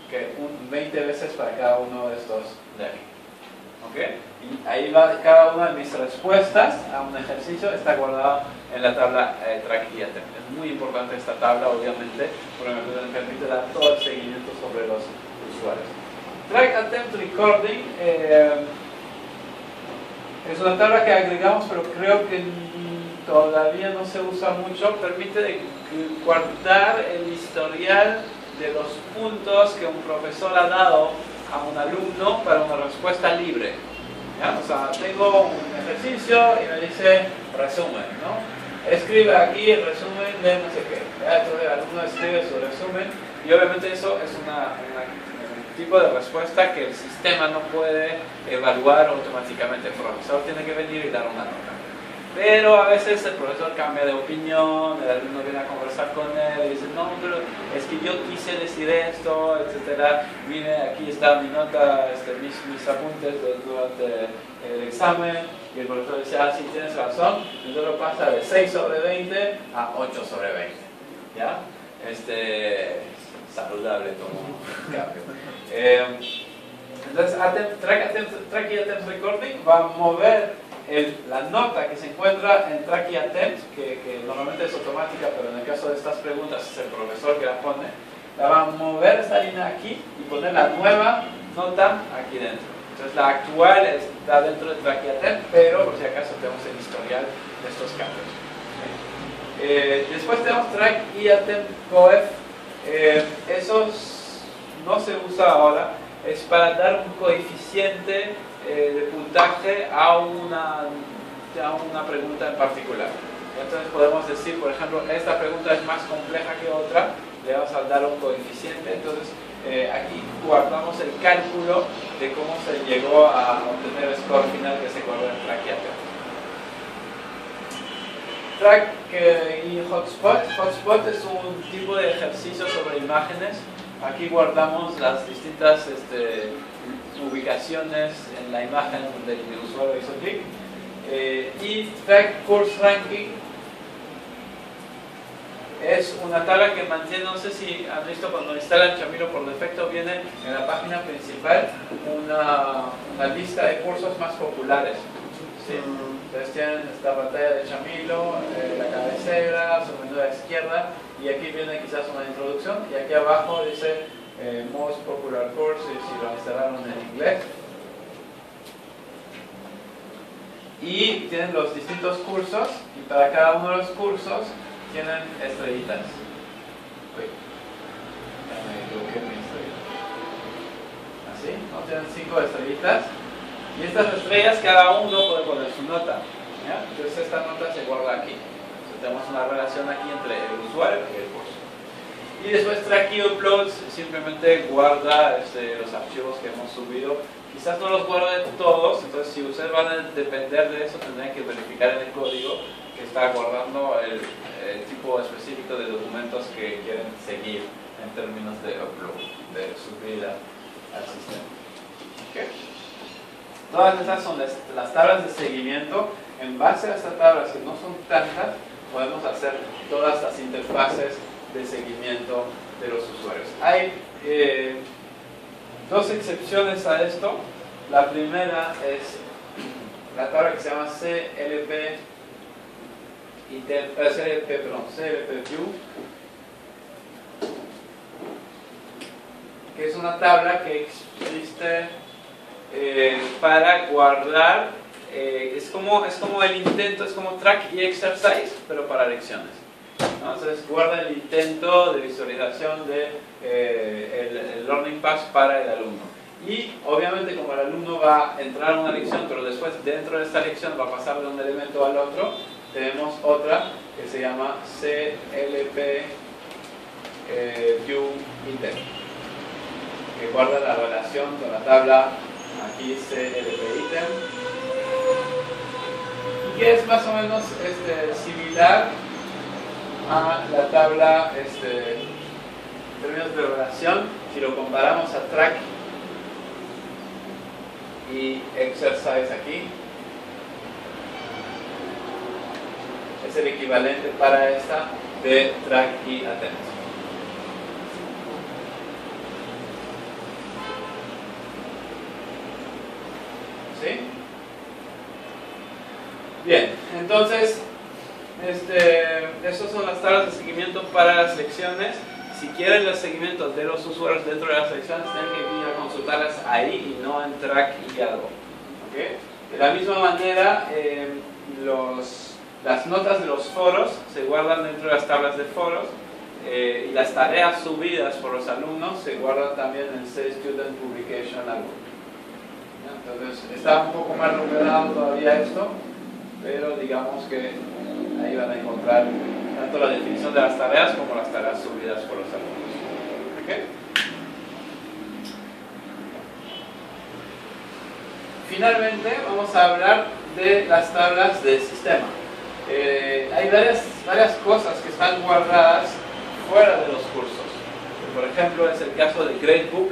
que 20 veces para cada uno de estos de aquí. ¿Okay? Y ahí va cada una de mis respuestas a un ejercicio, está guardada en la tabla track y attempt. Es muy importante esta tabla, obviamente, porque me permite dar todo el seguimiento sobre los usuarios. Track attempt recording es una tabla que agregamos, pero creo que todavía no se usa mucho. Permite guardar el historial de los puntos que un profesor ha dado a un alumno para una respuesta libre. ¿Ya? O sea, tengo un ejercicio y me dice resumen, ¿no? Escribe aquí el resumen de no sé qué. ¿Ya? Entonces el alumno escribe su resumen y obviamente eso es un tipo de respuesta que el sistema no puede evaluar automáticamente. El profesor tiene que venir y dar una nota. Pero a veces el profesor cambia de opinión, el alumno viene a conversar con él y dice, no, pero es que yo quise decir esto, etcétera. Mire, aquí está mi nota, mis apuntes durante el examen. Y el profesor dice, ah, sí, tienes razón. Entonces lo pasa de 6 sobre 20 a 8 sobre 20. ¿Ya? Saludable como cambio. Entonces, track y attempt recording va a mover la nota que se encuentra en track y attempt, que normalmente es automática, pero en el caso de estas preguntas es el profesor que la pone, la va a mover esta línea aquí y poner la nueva nota aquí dentro. Entonces la actual está dentro de track y attempt, pero por si acaso tenemos el historial de estos cambios. Después tenemos track y attempt coef. Eso no se usa ahora, es para dar un coeficiente de puntaje a una pregunta en particular. Entonces podemos decir, por ejemplo, esta pregunta es más compleja que otra, le vamos a dar un coeficiente. Entonces aquí guardamos el cálculo de cómo se llegó a obtener el score final que se guarda en track y attempt. Track y hotspot. Hotspot es un tipo de ejercicio sobre imágenes. Aquí guardamos las distintas ubicaciones en la imagen donde el usuario hizo clic. Y Track Course Ranking es una tabla que mantiene, no sé si han visto cuando instalan Chamilo, por defecto viene en la página principal una lista de cursos más populares. ¿Sí? Entonces tienen esta pantalla de Chamilo, la cabecera, su menú a la izquierda, y aquí viene quizás una introducción, y aquí abajo dice Most Popular Courses, si lo instalaron en inglés. Y tienen los distintos cursos, y para cada uno de los cursos tienen estrellitas. Uy, ya me equivoqué en mi estrellita. Así, ¿no? Tienen 5 estrellitas. Y estas estrellas, cada uno puede poner su nota. ¿Ya? Entonces esta nota se guarda aquí. Entonces tenemos una relación aquí entre el usuario y el curso. Y después Track y Uploads simplemente guarda los archivos que hemos subido. Quizás no los guarde todos, entonces si ustedes van a depender de eso, tendrán que verificar en el código que está guardando el tipo específico de documentos que quieren seguir en términos de upload, de subida al sistema. ¿Okay? Todas estas son las tablas de seguimiento. En base a estas tablas, que no son tantas, podemos hacer todas las interfaces de seguimiento de los usuarios. Hay dos excepciones a esto. La primera es la tabla que se llama CLP View, que es una tabla que existe para guardar, es como el intento, es como track y exercise, pero para lecciones. ¿No? Entonces guarda el intento de visualización de el learning path para el alumno. Y obviamente como el alumno va a entrar a una lección, pero después dentro de esta lección va a pasar de un elemento al otro, tenemos otra que se llama CLP View Intent, que guarda la relación con la tabla aquí CLP Item, y que es más o menos similar a la tabla en términos de relación. Si lo comparamos a track y exercise aquí, es el equivalente para esta de track y attend. ¿Sí? Bien, entonces esas son las tablas de seguimiento para las lecciones. Si quieren los seguimientos de los usuarios dentro de las lecciones, tienen que ir a consultarlas ahí y no en track y algo. ¿Okay? De la misma manera, las notas de los foros se guardan dentro de las tablas de foros, y las tareas subidas por los alumnos se guardan también en Student Publication Album. Entonces está un poco más ordenado todavía esto, pero digamos que ahí van a encontrar tanto la definición de las tareas como las tareas subidas por los alumnos. ¿Okay? Finalmente vamos a hablar de las tablas de sistema. Hay varias cosas que están guardadas fuera de los cursos. Por ejemplo, es el caso de Gradebook.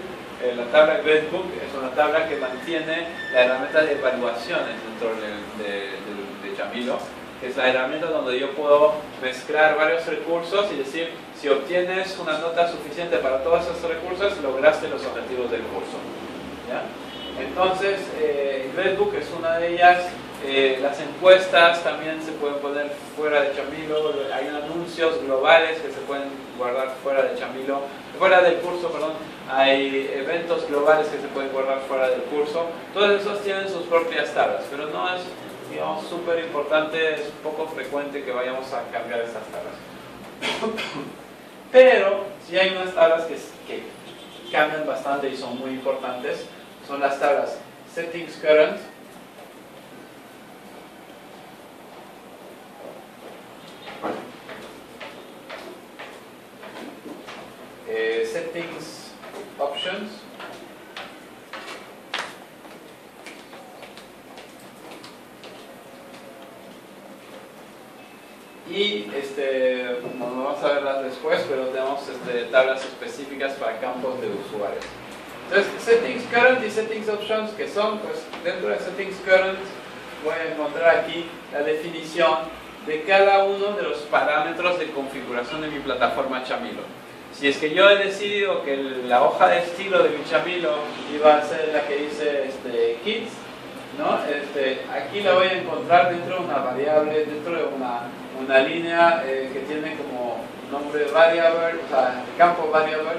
La tabla Gradebook es una tabla que mantiene la herramienta de evaluaciones dentro de Jamilo, que es la herramienta donde yo puedo mezclar varios recursos y decir, si obtienes una nota suficiente para todos esos recursos, lograste los objetivos del curso. ¿Ya? Entonces, Gradebook es una de ellas. Las encuestas también se pueden poner fuera de Jamilo. Hay anuncios globales que se pueden guardar fuera de Jamilo, fuera del curso, perdón. Hay eventos globales que se pueden guardar fuera del curso. Todos esos tienen sus propias tablas, pero no es, digamos, súper importante, es poco frecuente que vayamos a cambiar estas tablas. Pero sí hay unas tablas que cambian bastante y son muy importantes. Son las tablas Settings Current, Settings Options y no vamos a verlas después, pero tenemos tablas específicas para campos de usuarios. Entonces, Settings Current y Settings Options, que son, pues, dentro de Settings Current voy a encontrar aquí la definición de cada uno de los parámetros de configuración de mi plataforma Jamilo. Si es que yo he decidido que la hoja de estilo de mi Jamilo iba a ser la que dice Kids, ¿no? Aquí la voy a encontrar dentro de una variable, dentro de una línea que tiene como nombre variable, o sea, el campo variable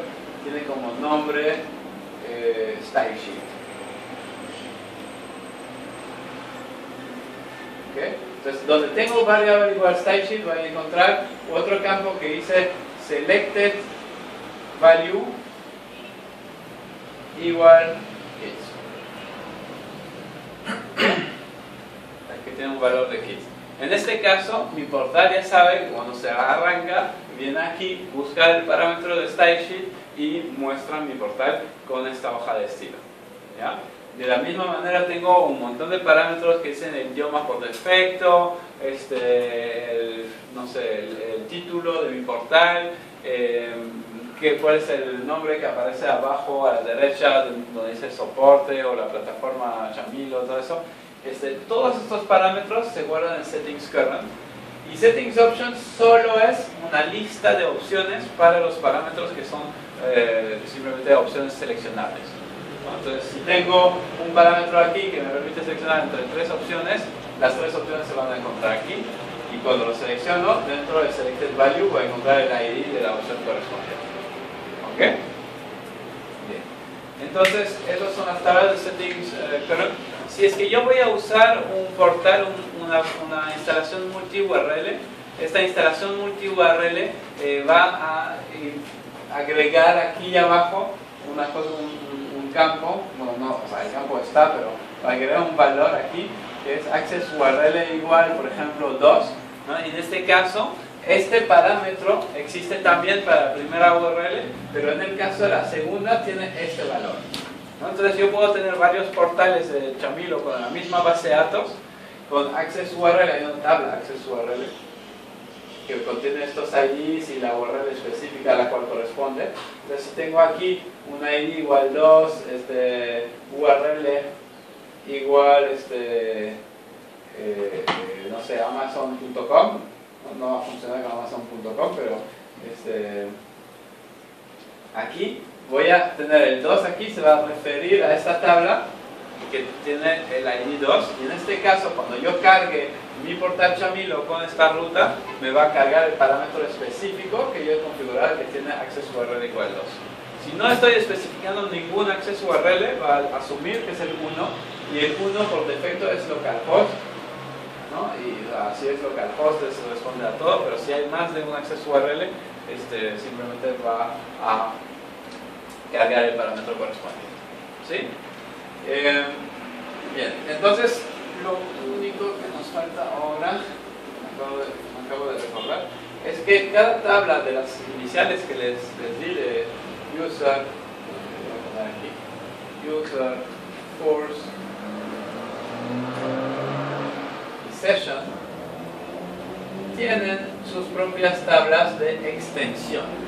tiene como nombre style sheet. ¿Okay? Entonces, donde tengo variable igual style sheet, voy a encontrar otro campo que dice selected value igual kids. Aquí tiene un valor de kids. En este caso, mi portal ya sabe que cuando se arranca, viene aquí, busca el parámetro de style sheet y muestra mi portal con esta hoja de estilo. ¿Ya? De la misma manera tengo un montón de parámetros que dicen el idioma por defecto, no sé, el título de mi portal, cuál es el nombre que aparece abajo a la derecha donde dice soporte o la plataforma Jamilo, todo eso. Todos estos parámetros se guardan en Settings Current. Y Settings Options solo es una lista de opciones para los parámetros que son simplemente opciones seleccionables. ¿no? Entonces, si tengo un parámetro aquí que me permite seleccionar entre tres opciones, las tres opciones se van a encontrar aquí. Y cuando lo selecciono, dentro del Selected Value voy a encontrar el ID de la opción correspondiente. ¿Ok? Bien. Entonces, esas son las tablas de settings. Pero si es que yo voy a usar un portal, una instalación multi-URL, esta instalación multi-URL va a agregar aquí abajo una cosa, un campo. Bueno, no, o sea, el campo está, pero va a agregar un valor aquí que es access URL igual, por ejemplo, 2, ¿no? Y en este caso, este parámetro existe también para la primera URL, pero en el caso de la segunda tiene este valor, ¿no? Entonces yo puedo tener varios portales de Chamilo con la misma base de datos, con access URL, hay una tabla access URL que contiene estos IDs y la URL específica a la cual corresponde. Entonces si tengo aquí un ID igual 2, URL igual, no sé, amazon.com, no va a funcionar con amazon.com, pero aquí voy a tener el 2 aquí, se va a referir a esta tabla que tiene el ID 2, y en este caso cuando yo cargue mi portal Chamilo con esta ruta, me va a cargar el parámetro específico que yo he configurado que tiene access URL igual 2. Si no estoy especificando ningún access URL, va a asumir que es el 1, y el 1 por defecto es localhost, ¿no? Y así es localhost, eso responde a todo, pero si hay más de un access URL, simplemente va a cargar el parámetro correspondiente. ¿Sí? Bien, entonces lo único que nos falta ahora, me acabo de recordar, es que cada tabla de las iniciales que les di de user, voy a poner aquí, user, force y session, tienen sus propias tablas de extensión.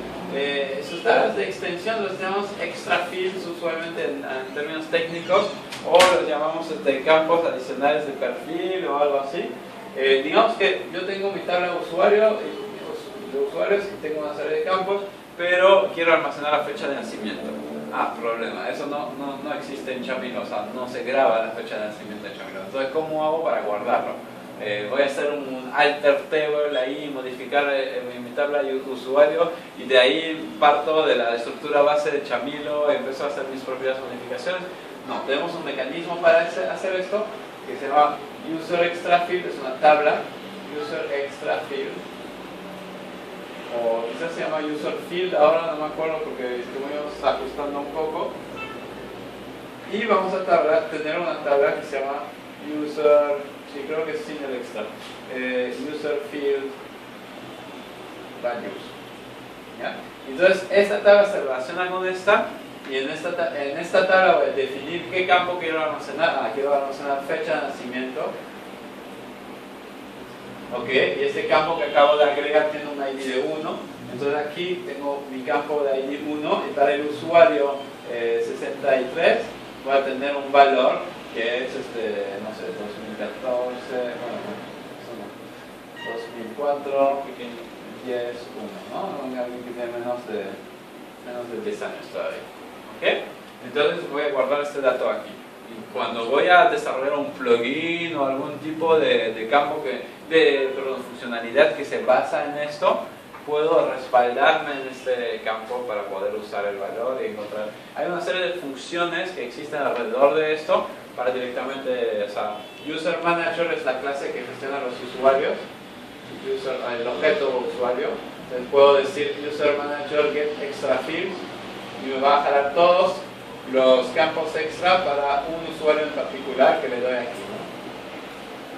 Sus tablas de extensión los llamamos extra fields usualmente en términos técnicos, o los llamamos campos adicionales de perfil o algo así. Digamos que yo tengo mi tabla de usuarios y tengo una serie de campos, pero quiero almacenar la fecha de nacimiento. Problema, eso no existe en Chamilo, o sea, no se graba la fecha de nacimiento en Chamilo. Entonces, ¿cómo hago para guardarlo? Voy a hacer un alter table ahí, modificar mi tabla de usuario, y de ahí parto de la estructura base de Chamilo, empiezo a hacer mis propias modificaciones. No, tenemos un mecanismo para hacer esto que se llama user extra field, es una tabla user extra field, o quizás se llama user field, ahora no me acuerdo porque estuvimos ajustando un poco, y vamos a tener una tabla que se llama user, sí, creo que es sin el extra, user field values, ¿ya? Entonces esta tabla se relaciona con esta, y en esta tabla voy a definir qué campo quiero almacenar. Quiero almacenar fecha de nacimiento, ok, y este campo que acabo de agregar tiene un ID de 1, entonces aquí tengo mi campo de ID 1, y para el usuario 63 voy a tener un valor que es, no sé, 2014, bueno, 2004, 10, 1, ¿no? Alguien que tiene menos de 10 años todavía, ¿ok? Entonces voy a guardar este dato aquí. Y cuando voy a desarrollar un plugin o algún tipo de campo funcionalidad que se basa en esto, puedo respaldarme en este campo para poder usar el valor y encontrar. Hay una serie de funciones que existen alrededor de esto para directamente, o sea, User Manager es la clase que gestiona los usuarios, el objeto usuario. Entonces puedo decir User Manager get extra fields y me va a jalar todos los campos extra para un usuario en particular que le doy aquí,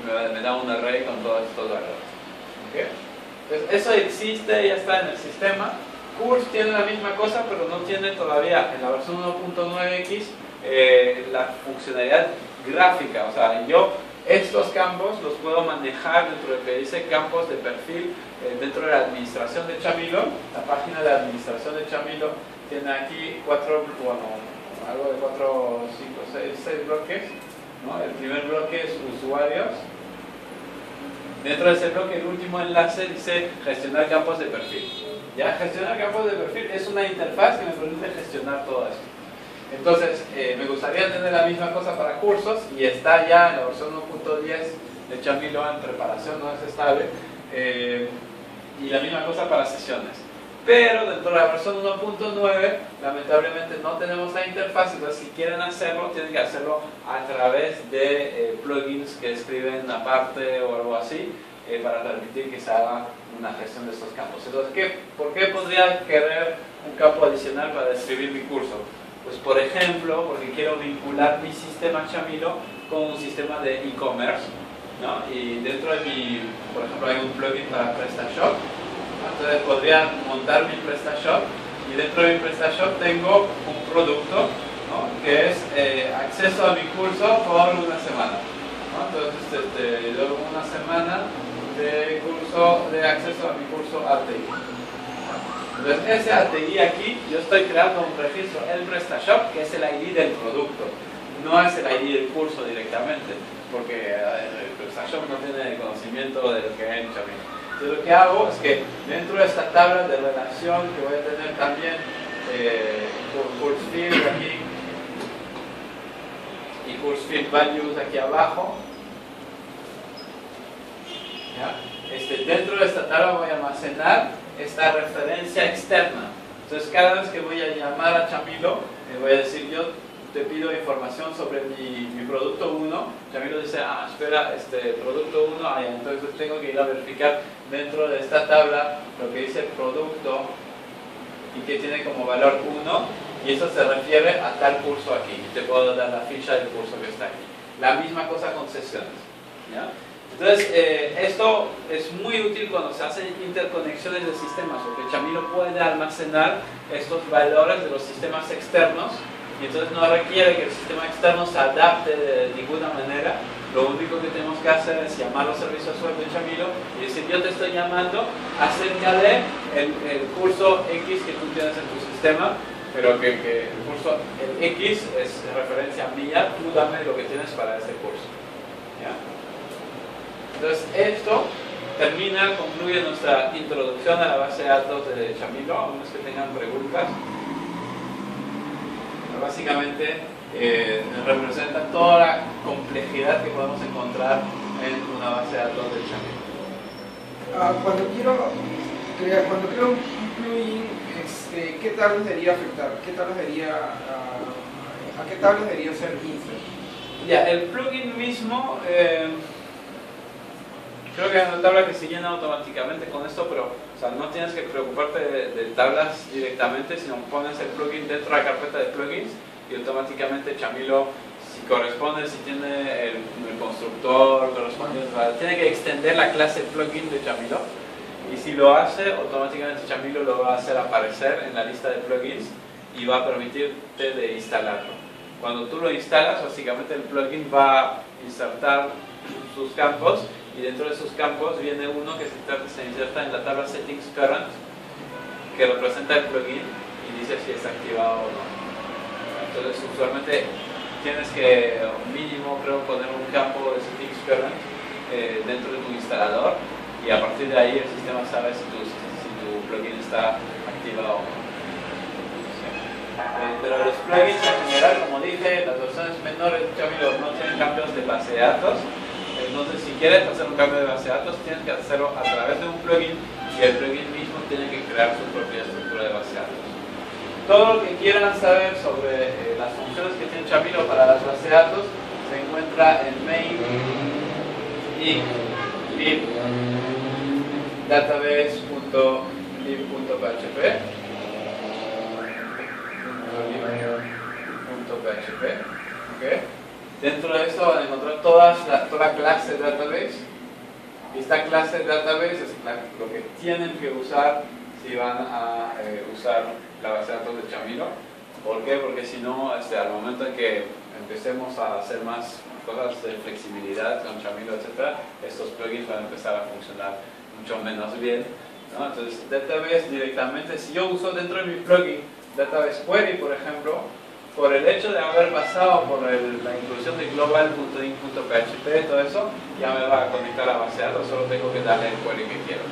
¿no? Me da un array con todos estos valores. ¿Okay? Entonces eso existe, ya está en el sistema. Curse tiene la misma cosa, pero no tiene todavía en la versión 1.9x la funcionalidad gráfica. O sea, yo estos campos los puedo manejar dentro de lo que dice campos de perfil dentro de la administración de Chamilo. La página de administración de Chamilo tiene aquí algo de 4, 5, 6 bloques, ¿no? El primer bloque es usuarios. Dentro de ese bloque, el último enlace dice gestionar campos de perfil. Ya, gestionar campos de perfil es una interfaz que me permite gestionar todo esto. Entonces, me gustaría tener la misma cosa para cursos y está ya en la versión 1.10 de Chamilo en preparación, no es estable, y la misma cosa para sesiones. Pero dentro de la versión 1.9, lamentablemente no tenemos la interfaz, entonces si quieren hacerlo, tienen que hacerlo a través de plugins que escriben aparte o algo así, para permitir que se haga una gestión de estos campos. Entonces, ¿por qué podría querer un campo adicional para describir mi curso? Pues por ejemplo, porque quiero vincular mi sistema Chamilo con un sistema de e-commerce, ¿no? Y dentro de mi, por ejemplo, hay un plugin para PrestaShop, ¿no? Entonces podría montar mi PrestaShop y dentro de mi PrestaShop tengo un producto, ¿no? Que es acceso a mi curso por una semana, ¿no? Entonces doy una semana de curso, de acceso a mi curso ATI. Entonces ese ATI aquí, yo estoy creando un registro en PrestaShop que es el ID del producto, no es el ID del curso directamente, porque el PrestaShop no tiene conocimiento de lo que hay en Chamilo. Entonces lo que hago es que dentro de esta tabla de relación que voy a tener también course field aquí y course field values aquí abajo, ¿ya? Dentro de esta tabla voy a almacenar esta referencia externa. Entonces cada vez que voy a llamar a Chamilo, voy a decir yo te pido información sobre mi producto 1. Chamilo dice, espera, producto 1, entonces tengo que ir a verificar dentro de esta tabla lo que dice producto y que tiene como valor 1, y eso se refiere a tal curso aquí, y te puedo dar la ficha del curso que está aquí. La misma cosa con sesiones, ¿ya? Entonces, esto es muy útil cuando se hacen interconexiones de sistemas, porque Chamilo puede almacenar estos valores de los sistemas externos, y entonces no requiere que el sistema externo se adapte de ninguna manera. Lo único que tenemos que hacer es llamar a los servicios web de Chamilo y decir, yo te estoy llamando acerca de el curso X que tú tienes en tu sistema, pero que el curso, el X es referencia mía, tú dame lo que tienes para ese curso, ¿ya? Entonces esto concluye nuestra introducción a la base de datos de Chamilo, a menos que tengan preguntas. Pero básicamente representa toda la complejidad que podemos encontrar en una base de datos de Chamilo. Cuando creo un plugin, ¿qué tablas debería afectar? ¿Qué tablas debería, ¿a qué tablas debería ser insert? Ya, el plugin mismo, creo que es una tabla que se llena automáticamente con esto, pero o sea, no tienes que preocuparte de tablas directamente, sino pones el plugin dentro de la carpeta de plugins y automáticamente Chamilo, si corresponde, si tiene el constructor correspondiente, tiene que extender la clase plugin de Chamilo, y si lo hace, automáticamente Chamilo lo va a hacer aparecer en la lista de plugins y va a permitirte de instalarlo. Cuando tú lo instalas, básicamente el plugin va a insertar sus campos, y dentro de esos campos viene uno que se inserta en la tabla Settings Current, que representa el plugin y dice si es activado o no. Entonces usualmente tienes que mínimo, creo, poner un campo de Settings Current dentro de tu instalador, y a partir de ahí el sistema sabe si tu plugin está activado o no. Pero los plugins en general, como dije, las versiones menores de Chamilo no tienen cambios de base de datos. Entonces, si quieres hacer un cambio de base de datos, tienes que hacerlo a través de un plugin, y el plugin mismo tiene que crear su propia estructura de base de datos. Todo lo que quieran saber sobre las funciones que tiene Chamilo para las bases de datos se encuentra en main y lib database.lib.php. ¿Okay? Dentro de esto van a encontrar toda la clase de database, y esta clase de database es lo que tienen que usar si van a usar la base de datos de Chamilo. ¿Por qué? Porque si no, al momento en que empecemos a hacer más cosas de flexibilidad con Chamilo, etc., estos plugins van a empezar a funcionar mucho menos bien, ¿no? Entonces, database directamente, si yo uso dentro de mi plugin Database Query, por ejemplo, por el hecho de haber pasado por la inclusión de global.in.php, todo eso, ya me va a conectar a la base de datos, solo tengo que darle el query que quiero.